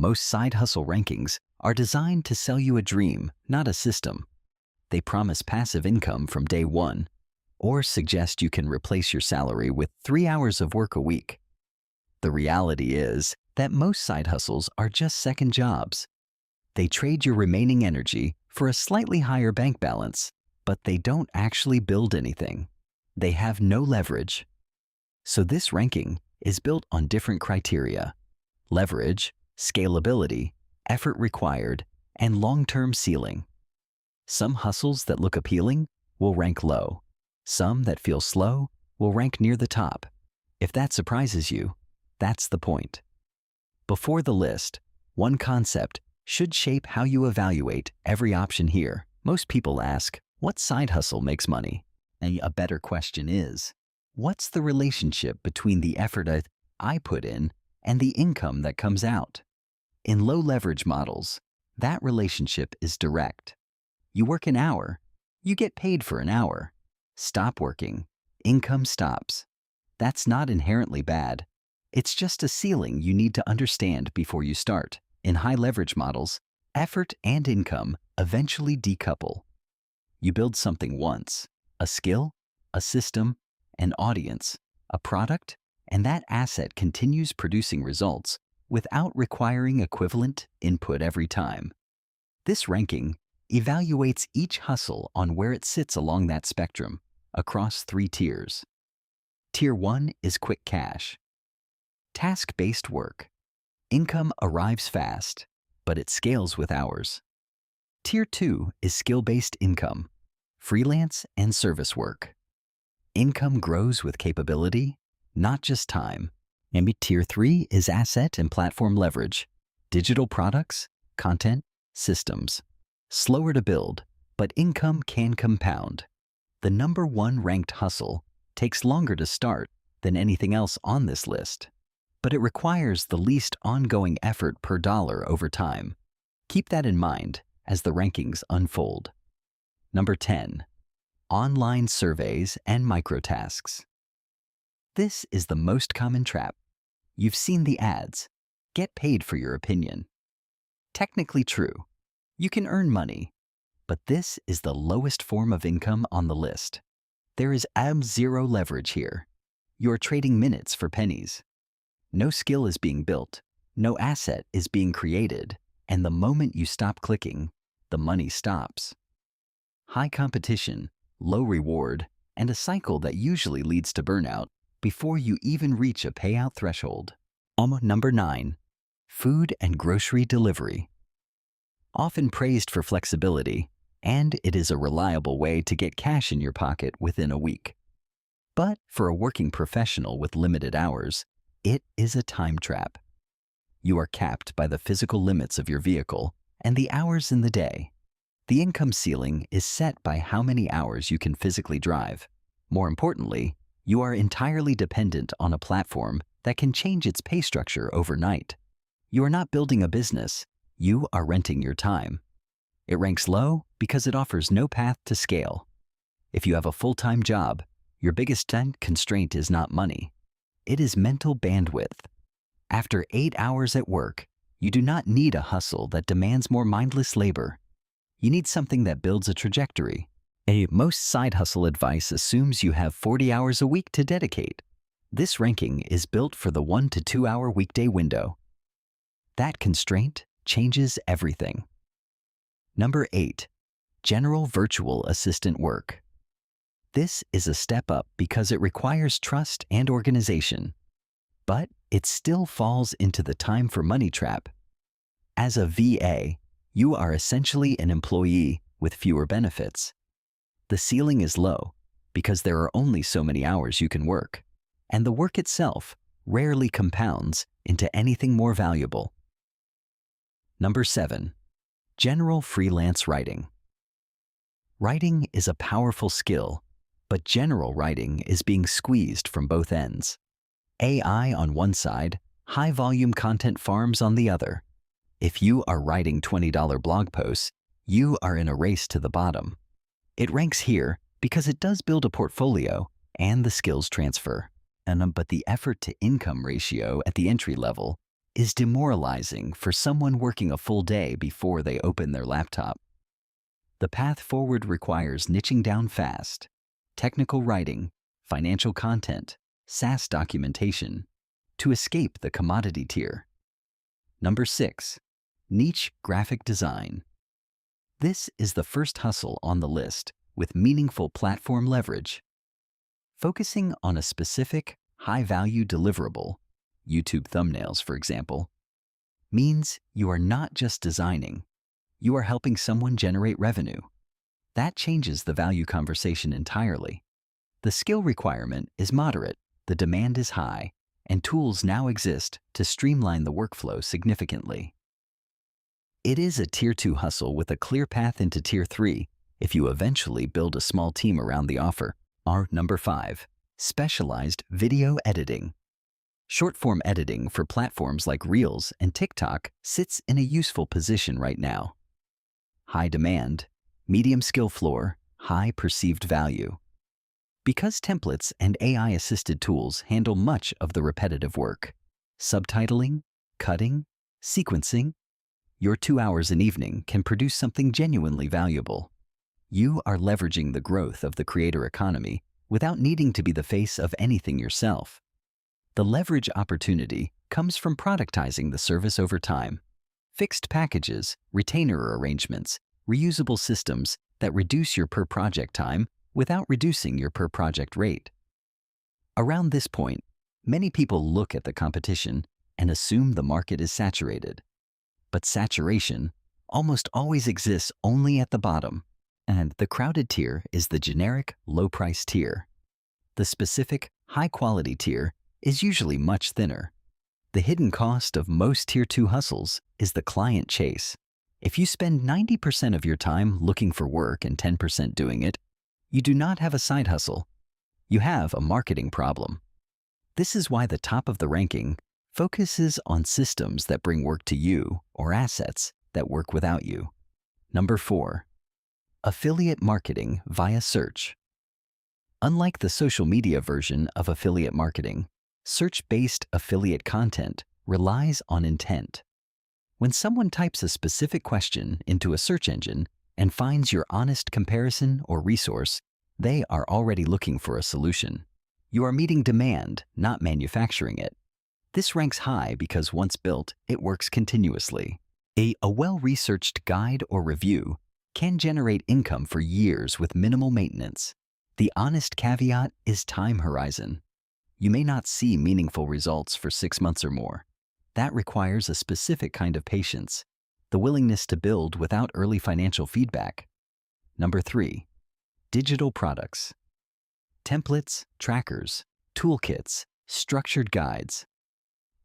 Most side hustle rankings are designed to sell you a dream, not a system. They promise passive income from day one, or suggest you can replace your salary with 3 hours of work a week. The reality is that most side hustles are just second jobs. They trade your remaining energy for a slightly higher bank balance, but they don't actually build anything. They have no leverage. So this ranking is built on different criteria: leverage, scalability, effort required, and long-term ceiling. Some hustles that look appealing will rank low. Some that feel slow will rank near the top. If that surprises you, that's the point. Before the list, one concept should shape how you evaluate every option here. Most people ask, what side hustle makes money? And a better question is, what's the relationship between the effort I put in and the income that comes out? In low leverage models, that relationship is direct. You work an hour, you get paid for an hour. Stop working, income stops. That's not inherently bad. It's just a ceiling you need to understand before you start. In high leverage models, effort and income eventually decouple. You build something once: a skill, a system, an audience, a product, and that asset continues producing results without requiring equivalent input every time. This ranking evaluates each hustle on where it sits along that spectrum, across 3 tiers. Tier 1 is quick cash. Task-based work. Income arrives fast, but it scales with hours. Tier 2 is skill-based income, freelance and service work. Income grows with capability, not just time. And Tier 3 is asset and platform leverage, digital products, content, systems. Slower to build, but income can compound. The number 1 ranked hustle takes longer to start than anything else on this list, but it requires the least ongoing effort per dollar over time. Keep that in mind as the rankings unfold. Number 10. Online surveys and microtasks. This is the most common trap. You've seen the ads. Get paid for your opinion. Technically true. You can earn money, but this is the lowest form of income on the list. There is zero leverage here. You're trading minutes for pennies. No skill is being built, no asset is being created, and the moment you stop clicking, the money stops. High competition, low reward, and a cycle that usually leads to burnout before you even reach a payout threshold. Number 9. Food and grocery delivery. Often praised for flexibility, and it is a reliable way to get cash in your pocket within a week. But for a working professional with limited hours, it is a time trap. You are capped by the physical limits of your vehicle and the hours in the day. The income ceiling is set by how many hours you can physically drive. More importantly, you are entirely dependent on a platform that can change its pay structure overnight. You are not building a business, you are renting your time. It ranks low because it offers no path to scale. If you have a full-time job, your biggest constraint is not money. It is mental bandwidth. After 8 hours at work, you do not need a hustle that demands more mindless labor. You need something that builds a trajectory. Most side hustle advice assumes you have 40 hours a week to dedicate. This ranking is built for the 1 to 2 hour weekday window. That constraint changes everything. Number 8. General virtual assistant work. This is a step up because it requires trust and organization, but it still falls into the time for money trap. As a VA, you are essentially an employee with fewer benefits. The ceiling is low because there are only so many hours you can work, and the work itself rarely compounds into anything more valuable. Number 7. General freelance writing. Writing is a powerful skill, but general writing is being squeezed from both ends. AI on one side, high-volume content farms on the other. If you are writing $20 blog posts, you are in a race to the bottom. It ranks here because it does build a portfolio and the skills transfer. But the effort-to-income ratio at the entry level is demoralizing for someone working a full day before they open their laptop. The path forward requires niching down fast, technical writing, financial content, SaaS documentation, to escape the commodity tier. Number 6. Niche graphic design. This is the first hustle on the list with meaningful platform leverage. Focusing on a specific, high-value deliverable, YouTube thumbnails for example, means you are not just designing, you are helping someone generate revenue. That changes the value conversation entirely. The skill requirement is moderate, the demand is high, and tools now exist to streamline the workflow significantly. It is a Tier 2 hustle with a clear path into Tier 3 if you eventually build a small team around the offer. Our number 5. Specialized video editing. Short-form editing for platforms like Reels and TikTok sits in a useful position right now. High demand, medium skill floor, high perceived value. Because templates and AI-assisted tools handle much of the repetitive work, subtitling, cutting, sequencing, your 2 hours an evening can produce something genuinely valuable. You are leveraging the growth of the creator economy without needing to be the face of anything yourself. The leverage opportunity comes from productizing the service over time. Fixed packages, retainer arrangements, reusable systems that reduce your per-project time without reducing your per-project rate. Around this point, many people look at the competition and assume the market is saturated. But saturation almost always exists only at the bottom, and the crowded tier is the generic low-price tier. The specific high-quality tier is usually much thinner. The hidden cost of most Tier 2 hustles is the client chase. If you spend 90% of your time looking for work and 10% doing it, you do not have a side hustle. You have a marketing problem. This is why the top of the ranking focuses on systems that bring work to you or assets that work without you. Number 4. Affiliate marketing via search. Unlike the social media version of affiliate marketing, search-based affiliate content relies on intent. When someone types a specific question into a search engine and finds your honest comparison or resource, they are already looking for a solution. You are meeting demand, not manufacturing it. This ranks high because once built, it works continuously. A well-researched guide or review can generate income for years with minimal maintenance. The honest caveat is time horizon. You may not see meaningful results for 6 months or more. That requires a specific kind of patience, the willingness to build without early financial feedback. Number 3. Digital products. Templates, trackers, toolkits, structured guides.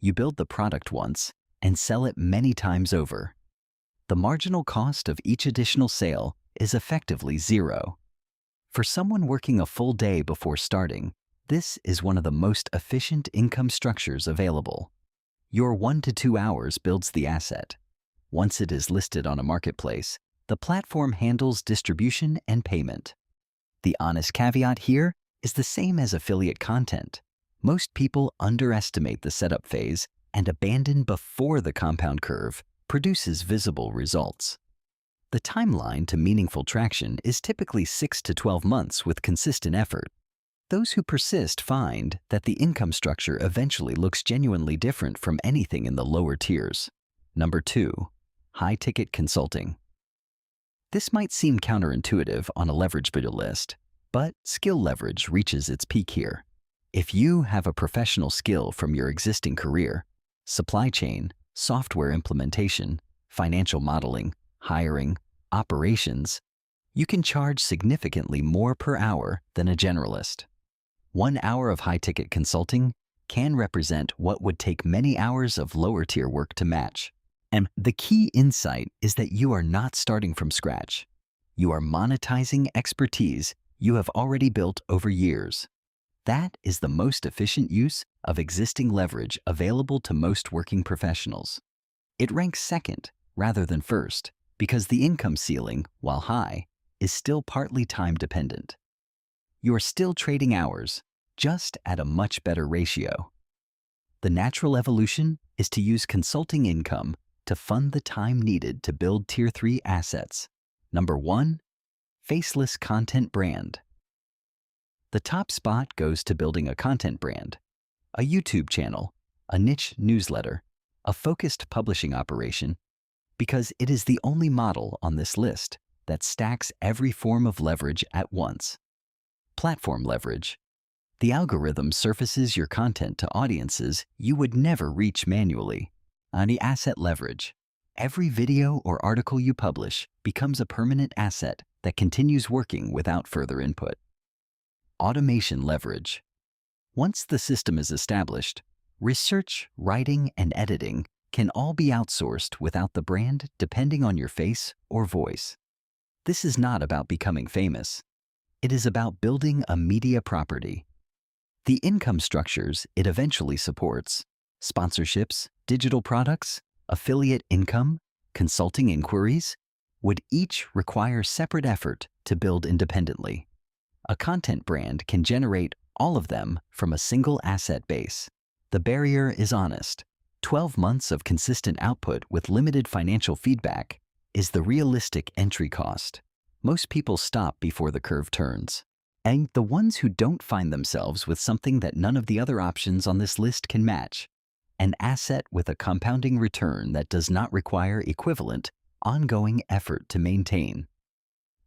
You build the product once and sell it many times over. The marginal cost of each additional sale is effectively zero. For someone working a full day before starting, this is one of the most efficient income structures available. Your 1 to 2 hours builds the asset. Once it is listed on a marketplace, the platform handles distribution and payment. The honest caveat here is the same as affiliate content. Most people underestimate the setup phase and abandon before the compound curve produces visible results. The timeline to meaningful traction is typically 6 to 12 months with consistent effort. Those who persist find that the income structure eventually looks genuinely different from anything in the lower tiers. Number 2. High-ticket consulting. This might seem counterintuitive on a leverage video list, but skill leverage reaches its peak here. If you have a professional skill from your existing career, supply chain, software implementation, financial modeling, hiring, operations, you can charge significantly more per hour than a generalist. 1 hour of high-ticket consulting can represent what would take many hours of lower-tier work to match. And the key insight is that you are not starting from scratch. You are monetizing expertise you have already built over years. That is the most efficient use of existing leverage available to most working professionals. It ranks second rather than first because the income ceiling, while high, is still partly time-dependent. You are still trading hours, just at a much better ratio. The natural evolution is to use consulting income to fund the time needed to build Tier 3 assets. Number 1. Faceless content brand. The top spot goes to building a content brand, a YouTube channel, a niche newsletter, a focused publishing operation, because it is the only model on this list that stacks every form of leverage at once. Platform leverage. The algorithm surfaces your content to audiences you would never reach manually. The asset leverage. Every video or article you publish becomes a permanent asset that continues working without further input. Automation leverage. Once the system is established, research, writing, and editing can all be outsourced without the brand depending on your face or voice. This is not about becoming famous. It is about building a media property. The income structures it eventually supports, sponsorships, digital products, affiliate income, consulting inquiries, would each require separate effort to build independently. A content brand can generate all of them from a single asset base. The barrier is honest. 12 months of consistent output with limited financial feedback is the realistic entry cost. Most people stop before the curve turns. And the ones who don't find themselves with something that none of the other options on this list can match, an asset with a compounding return that does not require equivalent, ongoing effort to maintain.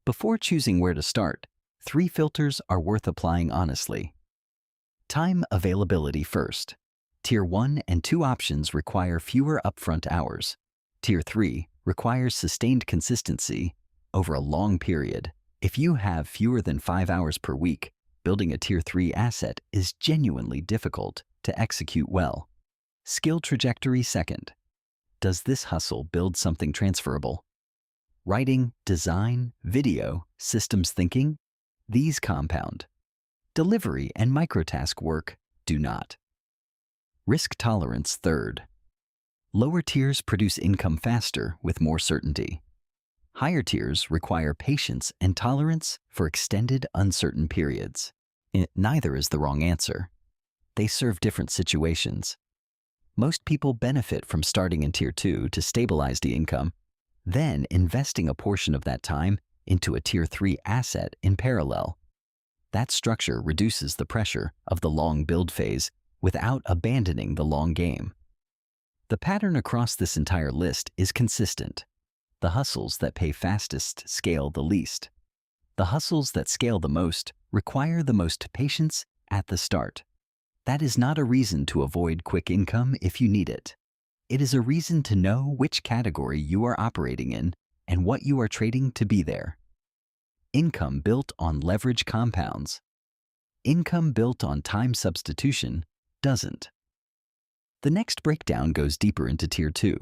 Before choosing where to start, 3 filters are worth applying honestly. Time availability first. Tier 1 and 2 options require fewer upfront hours. Tier 3 requires sustained consistency over a long period. If you have fewer than 5 hours per week, building a Tier 3 asset is genuinely difficult to execute well. Skill trajectory second. Does this hustle build something transferable? Writing, design, video, systems thinking, these compound. Delivery and microtask work do not. Risk tolerance third. Lower tiers produce income faster with more certainty. Higher tiers require patience and tolerance for extended, uncertain periods. Neither is the wrong answer. They serve different situations. Most people benefit from starting in Tier 2 to stabilize the income, then investing a portion of that time into a Tier 3 asset in parallel. That structure reduces the pressure of the long build phase without abandoning the long game. The pattern across this entire list is consistent. The hustles that pay fastest scale the least. The hustles that scale the most require the most patience at the start. That is not a reason to avoid quick income if you need it. It is a reason to know which category you are operating in and what you are trading to be there. Income built on leverage compounds. Income built on time substitution doesn't. The next breakdown goes deeper into Tier 2.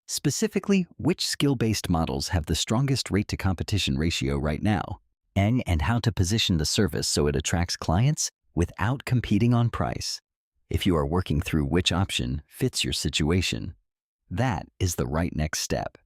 Specifically, which skill-based models have the strongest rate-to-competition ratio right now, and how to position the service so it attracts clients without competing on price. If you are working through which option fits your situation, that is the right next step.